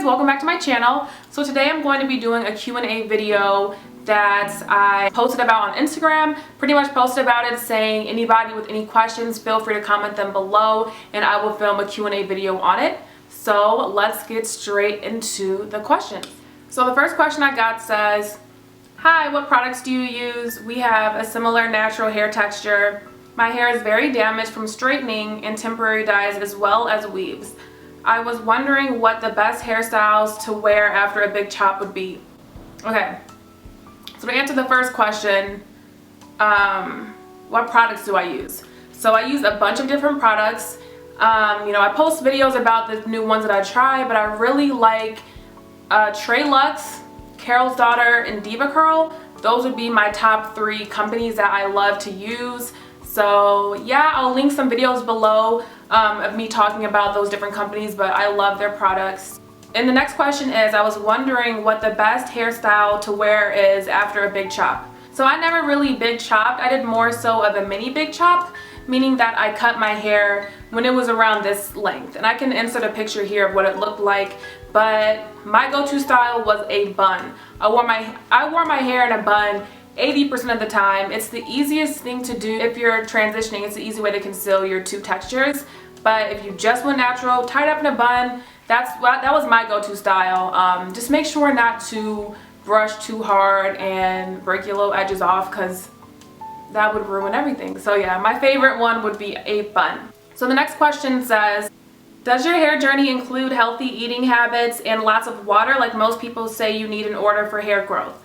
welcome back to my channel. So today I'm going to be doing a Q&A video that I posted about on Instagram. Pretty much posted about it saying anybody with any questions, feel free to comment them below and I will film a Q&A video on it. So let's get straight into the questions. So the first question I got says, "Hi, what products do you use? We have a similar natural hair texture. My hair is very damaged from straightening and temporary dyes as well as weaves. I was wondering what the best hairstyles to wear after a big chop would be." Okay, so to answer the first question, what products do I use? So I use a bunch of different products. I post videos about the new ones that I try, but I really like Trey Luxe, Carol's Daughter, and Diva Curl. Those would be my top 3 companies that I love to use. So yeah, I'll link some videos below of me talking about those different companies, but I love their products. And the next question is, I was wondering what the best hairstyle to wear is after a big chop. So I never really big chopped. I did more so of a mini big chop, meaning that I cut my hair when it was around this length. And I can insert a picture here of what it looked like, but my go-to style was a bun. I wore my hair in a bun 80% of the time. It's the easiest thing to do if you're transitioning. It's the easy way to conceal your 2 textures. But if you just went natural, tied up in a bun, that was my go-to style. Just make sure not to brush too hard and break your little edges off, because that would ruin everything. So yeah, my favorite one would be a bun. So the next question says, "Does your hair journey include healthy eating habits and lots of water like most people say you need in order for hair growth?"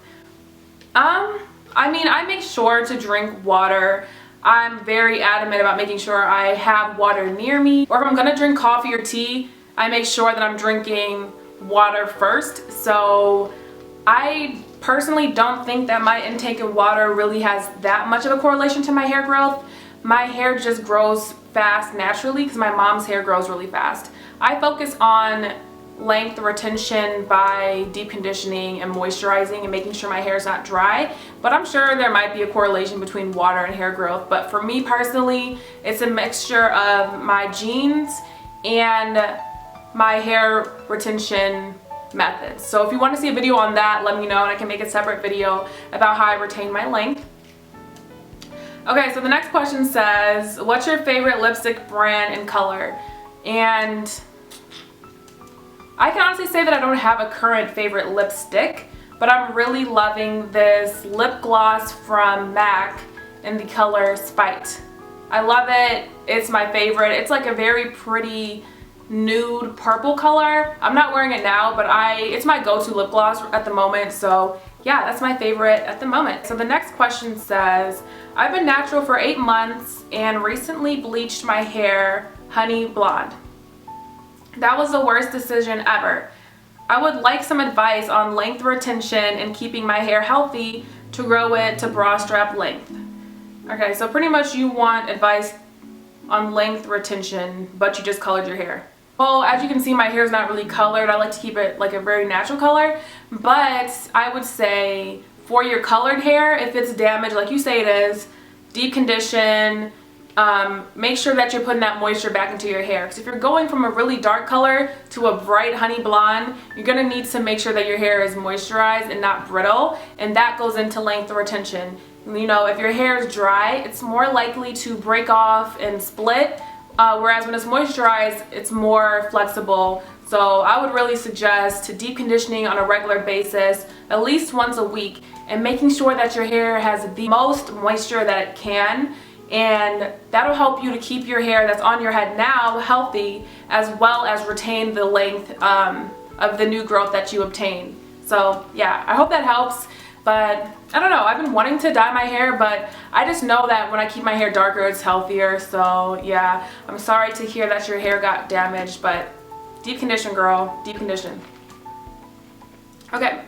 I make sure to drink water. I'm very adamant about making sure I have water near me. Or if I'm gonna drink coffee or tea, I make sure that I'm drinking water first. So I personally don't think that my intake of water really has that much of a correlation to my hair growth. My hair just grows fast naturally because my mom's hair grows really fast. I focus on length retention by deep conditioning and moisturizing and making sure my hair is not dry, but I'm sure there might be a correlation between water and hair growth. But for me personally, it's a mixture of my genes and my hair retention methods. So if you want to see a video on that, let me know and I can make a separate video about how I retain my length. Okay, so the next question says, "What's your favorite lipstick brand and color?" And I can honestly say that I don't have a current favorite lipstick, but I'm really loving this lip gloss from MAC in the color Spite. I love it. It's my favorite. It's like a very pretty nude purple color. I'm not wearing it now, but it's my go-to lip gloss at the moment. So yeah, that's my favorite at the moment. So the next question says, "I've been natural for 8 months and recently bleached my hair honey blonde. That was the worst decision ever. I would like some advice on length retention and keeping my hair healthy to grow it to bra strap length." Okay, so pretty much you want advice on length retention, but you just colored your hair. Well, as you can see, my hair is not really colored. I like to keep it like a very natural color, but I would say for your colored hair, if it's damaged like you say it is, deep condition. Make sure that you're putting that moisture back into your hair, because if you're going from a really dark color to a bright honey blonde, you're gonna need to make sure that your hair is moisturized and not brittle, and that goes into length retention. If your hair is dry, it's more likely to break off and split, whereas when it's moisturized, it's more flexible. So I would really suggest to deep conditioning on a regular basis, at least once a week, and making sure that your hair has the most moisture that it can. And that'll help you to keep your hair that's on your head now healthy, as well as retain the length of the new growth that you obtain. So yeah, I hope that helps. But I don't know, I've been wanting to dye my hair, but I just know that when I keep my hair darker, it's healthier. So yeah, I'm sorry to hear that your hair got damaged, but deep condition, girl, deep condition. Okay,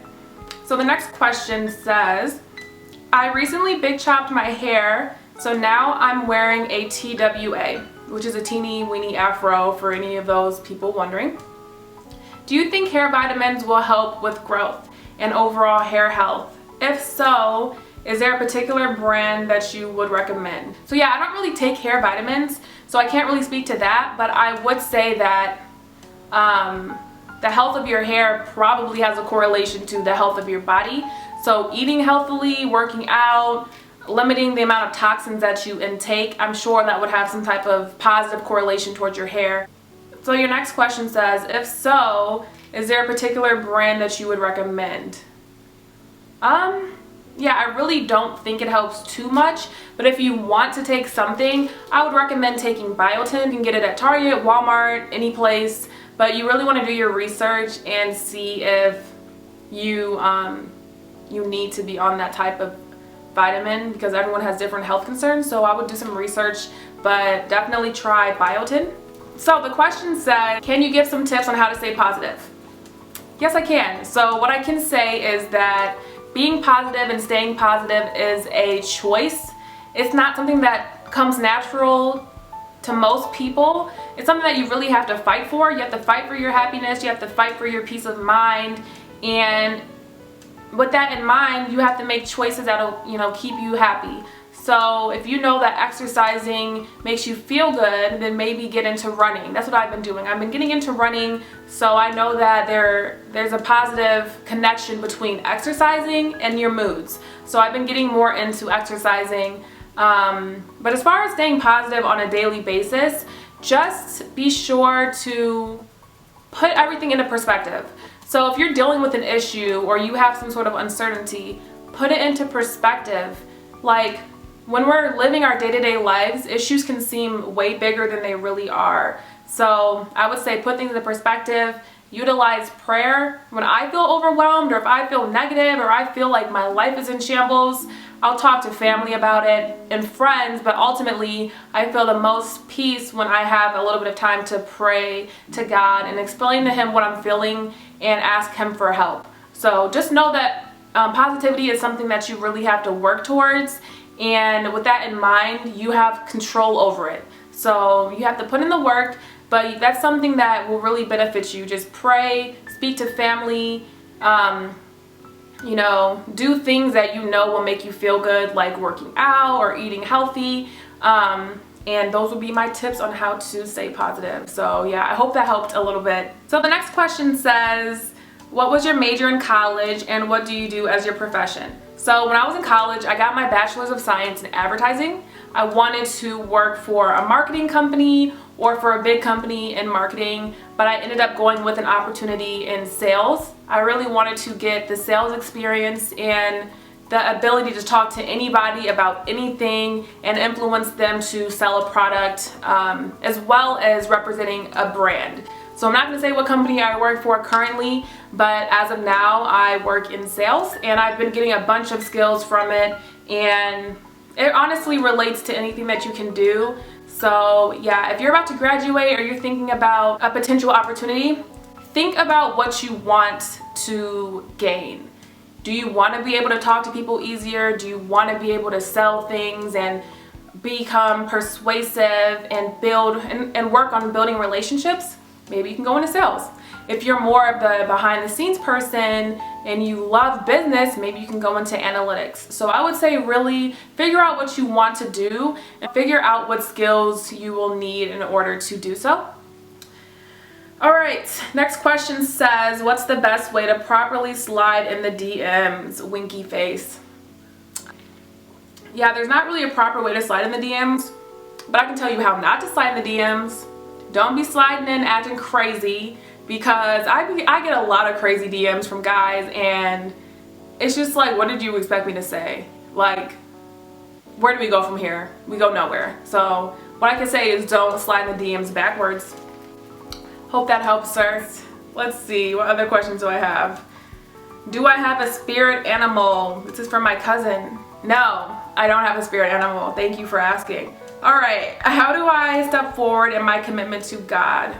so the next question says, "I recently big chopped my hair, so now I'm wearing a TWA, which is a teeny weeny afro for any of those people wondering. Do you think hair vitamins will help with growth and overall hair health? If so, is there a particular brand that you would recommend?" So yeah, I don't really take hair vitamins, so I can't really speak to that, but I would say that the health of your hair probably has a correlation to the health of your body. So eating healthily, working out, limiting the amount of toxins that you intake, I'm sure that would have some type of positive correlation towards your hair. So your next question says, if so, is there a particular brand that you would recommend? Yeah, I really don't think it helps too much, but if you want to take something, I would recommend taking biotin. You can get it at Target, Walmart, any place, but you really want to do your research and see if you you need to be on that type of vitamin, because everyone has different health concerns. So I would do some research, but definitely try biotin. So the question said, can you give some tips on how to stay positive? Yes, I can. So what I can say is that being positive and staying positive is a choice. It's not something that comes natural to most people. It's something that you really have to fight for. You have to fight for your happiness. You have to fight for your peace of mind. And with that in mind, you have to make choices that'll, keep you happy. So if you know that exercising makes you feel good, then maybe get into running. That's what I've been doing. I've been getting into running, so I know that there's a positive connection between exercising and your moods. So I've been getting more into exercising. But as far as staying positive on a daily basis, just be sure to put everything into perspective. So if you're dealing with an issue or you have some sort of uncertainty, put it into perspective. Like, when we're living our day-to-day lives, issues can seem way bigger than they really are. So I would say put things into perspective, utilize prayer. When I feel overwhelmed, or if I feel negative, or I feel like my life is in shambles, I'll talk to family about it and friends, but ultimately I feel the most peace when I have a little bit of time to pray to God and explain to Him what I'm feeling and ask Him for help. So just know that positivity is something that you really have to work towards. And with that in mind, you have control over it. So you have to put in the work, but that's something that will really benefit you. Just pray, speak to family, do things that will make you feel good, like working out or eating healthy. And those will be my tips on how to stay positive. So yeah, I hope that helped a little bit. So the next question says, what was your major in college and what do you do as your profession? So when I was in college, I got my Bachelor's of Science in Advertising. I wanted to work for a marketing company or for a big company in marketing, but I ended up going with an opportunity in sales. I really wanted to get the sales experience and the ability to talk to anybody about anything and influence them to sell a product, as well as representing a brand. So I'm not going to say what company I work for currently, but as of now I work in sales and I've been getting a bunch of skills from it, and it honestly relates to anything that you can do. So yeah, if you're about to graduate or you're thinking about a potential opportunity, think about what you want to gain. Do you want to be able to talk to people easier? Do you want to be able to sell things and become persuasive and build and work on building relationships? Maybe you can go into sales. If you're more of the behind the scenes person and you love business, maybe you can go into analytics. So I would say really figure out what you want to do and figure out what skills you will need in order to do so. All right, next question says, what's the best way to properly slide in the DMs? Winky face. Yeah, there's not really a proper way to slide in the DMs, but I can tell you how not to slide in the DMs. Don't be sliding in acting crazy, because I get a lot of crazy DMs from guys, and it's just like, what did you expect me to say? Like, where do we go from here? We go nowhere. So what I can say is don't slide in the DMs backwards. Hope that helps, sir. Let's see, what other questions do I have? Do I have a spirit animal? This is from my cousin. No, I don't have a spirit animal. Thank you for asking. All right, how do I step forward in my commitment to God?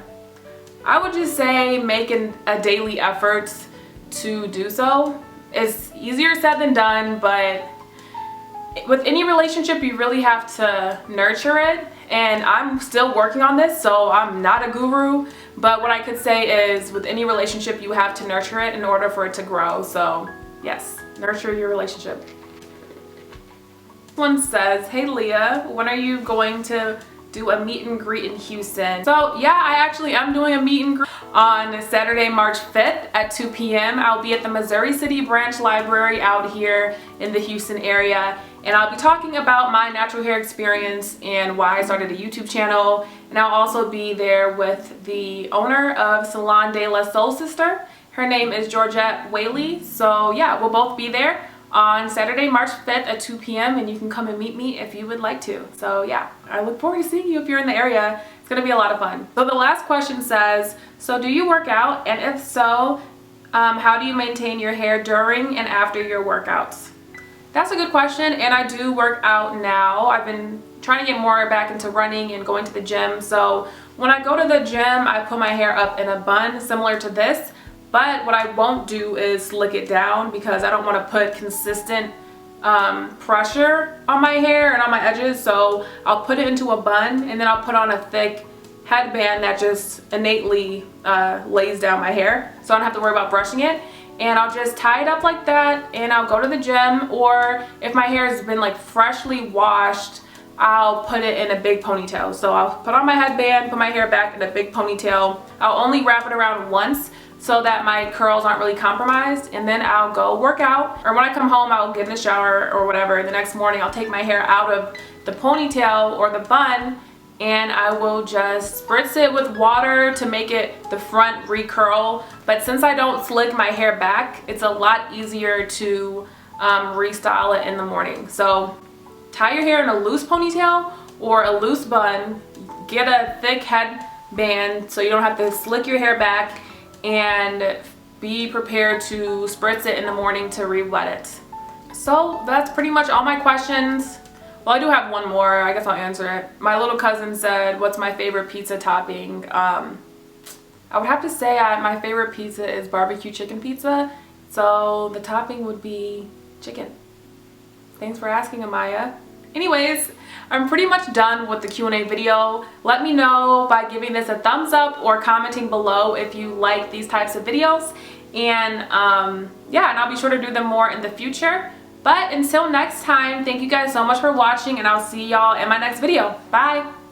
I would just say making a daily effort to do so. It's easier said than done, but with any relationship, you really have to nurture it. And I'm still working on this, so I'm not a guru. But what I could say is with any relationship, you have to nurture it in order for it to grow. So yes, nurture your relationship. One says, hey Leah, when are you going to do a meet and greet in Houston. So yeah, I actually am doing a meet and greet on Saturday, March 5th at 2 p.m. I'll be at the Missouri City Branch Library out here in the Houston area, and I'll be talking about my natural hair experience and why I started a YouTube channel. And I'll also be there with the owner of Salon de la Soul Sister. Her name is Georgette Whaley. So yeah, we'll both be there on Saturday, March 5th at 2 p.m. and you can come and meet me if you would like to. So yeah, I look forward to seeing you if you're in the area. It's gonna be a lot of fun. So the last question says, so do you work out? And if so, how do you maintain your hair during and after your workouts? That's a good question, and I do work out now. I've been trying to get more back into running and going to the gym. So when I go to the gym, I put my hair up in a bun similar to this. But what I won't do is slick it down because I don't want to put consistent pressure on my hair and on my edges. So I'll put it into a bun, and then I'll put on a thick headband that just innately lays down my hair, so I don't have to worry about brushing it. And I'll just tie it up like that, and I'll go to the gym, or if my hair has been like freshly washed, I'll put it in a big ponytail. So I'll put on my headband, put my hair back in a big ponytail. I'll only wrap it around once so that my curls aren't really compromised, and then I'll go work out. Or when I come home, I'll get in the shower or whatever. The next morning, I'll take my hair out of the ponytail or the bun, and I will just spritz it with water to make it the front recurl. But since I don't slick my hair back, it's a lot easier to restyle it in the morning. So tie your hair in a loose ponytail or a loose bun, get a thick headband so you don't have to slick your hair back, and be prepared to spritz it in the morning to re-wet it. So that's pretty much all my questions. Well, I do have one more. I guess I'll answer it. My little cousin said, what's my favorite pizza topping? I would have to say my favorite pizza is barbecue chicken pizza. So the topping would be chicken. Thanks for asking, Amaya. Anyways, I'm pretty much done with the Q&A video. Let me know by giving this a thumbs up or commenting below if you like these types of videos. And yeah, and I'll be sure to do them more in the future. But until next time, thank you guys so much for watching, and I'll see y'all in my next video. Bye!